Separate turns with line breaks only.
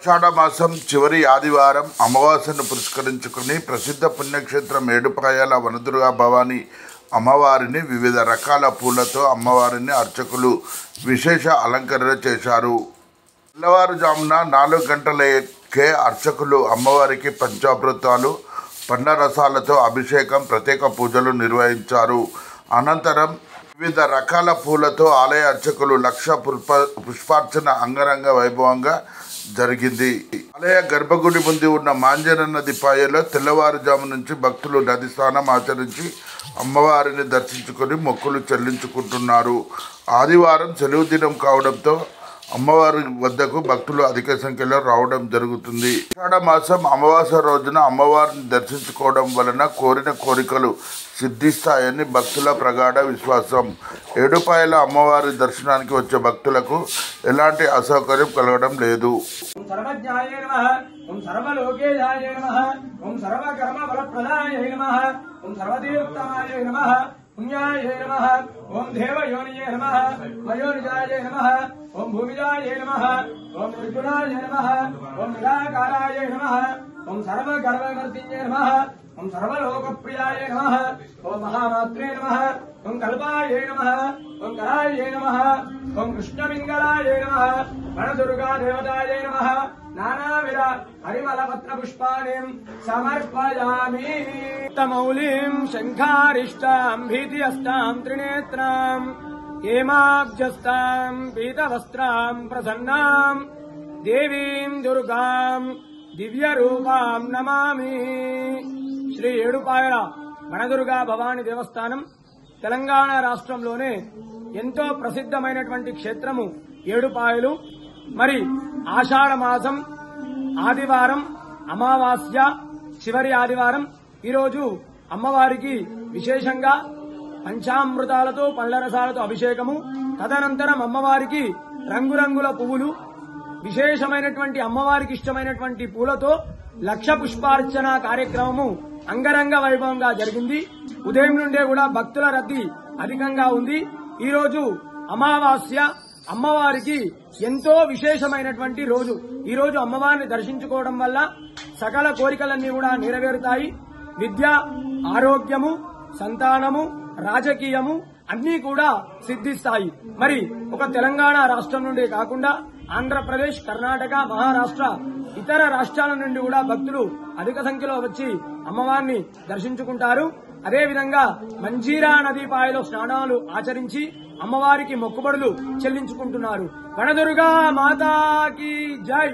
ఆషాఢమాసం చివరి ఆదివారం అమావాస్యను పురస్కరించుకుని ప్రసిద్ధ పుణ్యక్షేత్రం ఏడుపాయల వనదుర్గా భవానీ అమ్మవారిని వివిధ రకాల పూలతో అమ్మవారిని అర్చకులు విశేష అలంకరణ చేశారు. తెల్లవారుజామున 4 గంటలకే అర్చకులు అమ్మవారికి పంచామృతాలు, పండ్ల రసాలతో అభిషేకం, ప్రత్యేక పూజలు నిర్వహించారు. అనంతరం వివిధ రకాల పూలతో ఆలయ అర్చకులు లక్ష పుష్పార్చన అంగరంగ వైభవంగా జరిగింది. ఆలయ గర్భగుడి ముందు ఉన్న మాంజన నది పాయలో తెల్లవారుజాము నుంచి భక్తులు నది స్నానం ఆచరించి అమ్మవారిని దర్శించుకొని మొక్కులు చెల్లించుకుంటున్నారు. ఆదివారం సెలవు దినం కావడంతో అమ్మవారి వద్దకు భక్తులు అధిక సంఖ్యలో రావడం జరుగుతుంది. ఆషాఢ మాసం అమావాస్య రోజున అమ్మవారిని దర్శించుకోవడం వలన కోరిన కోరికలు సిద్ధిస్తాయని భక్తుల ప్రగాఢ విశ్వాసం. ఏడుపాయల అమ్మవారి దర్శనానికి వచ్చే భక్తులకు ఎలాంటి అసౌకర్యం కలగడం లేదు.
पुण्याय नमः ओम देवयोनिये नमः मयोनिजाय नमः ओम भूमिजाय नमः ओम निर्गुणाय नमः ओम निराकाराय नमः ओम सर्वगर्भवर्तिन्ये नमः ओम सर्वलोकप्रियाय नमः ओम महामात्रे नमः ओम कल्पाय नमः ओम कराय नमः ओम कृष्णमिंगलाय नमः वनदुर्गा देवताय नमः नानाविध हरिमलपत्र पुष्पाणिं समर्पयामि. तमौलिं शंखारिष्टां भीतिहस्तां त्रिनेत्रां हेमाब्जस्तां पीतवस्त्रां प्रसन्नां देवीं दुर्गां दिव्यरूपां नमामि. శ్రీ ఏడుపాయల వనదుర్గా భవానీ దేవస్థానం తెలంగాణ రాష్ట్రంలోనే ఎంతో ప్రసిద్ధమైనటువంటి క్షేత్రము ఏడుపాయలు. మరి ఆషాఢ మాసం ఆదివారం అమావాస్య చివరి ఆదివారం ఈరోజు అమ్మవారికి విశేషంగా పంచామృతాలతో పళ్ల రసాలతో అభిషేకము, తదనంతరం అమ్మవారికి రంగురంగుల పువ్వులు, విశేషమైనటువంటి అమ్మవారికి ఇష్టమైనటువంటి పూలతో లక్ష పుష్పార్చన కార్యక్రమము అంగరంగ వైభవంగా జరిగింది. ఉదయం నుండే కూడా భక్తుల రద్దీ అధికంగా ఉంది. ఈరోజు అమావాస్య అమ్మవారికి ఎంతో విశేషమైనటువంటి రోజు. ఈ రోజు అమ్మవారిని దర్శించుకోవడం వల్ల సకల కోరికలన్నీ కూడా నెరవేరుతాయి. విద్య, ఆరోగ్యము, సంతానము, రాజకీయము అన్నీ కూడా సిద్ధిస్తాయి. మరి ఒక తెలంగాణ రాష్ట్రం నుండే కాకుండా ఆంధ్రప్రదేశ్, కర్ణాటక, మహారాష్ట్ర ఇతర రాష్ట్రాల నుండి కూడా భక్తులు అధిక సంఖ్యలో వచ్చి అమ్మవారిని దర్శించుకుంటారు. అదేవిధంగా మంజీరా నదీ పాయలో స్నానాలు ఆచరించి అమ్మవారికి మొక్కుబడులు చెల్లించుకుంటున్నారు. వనదుర్గా మాతాకి జై.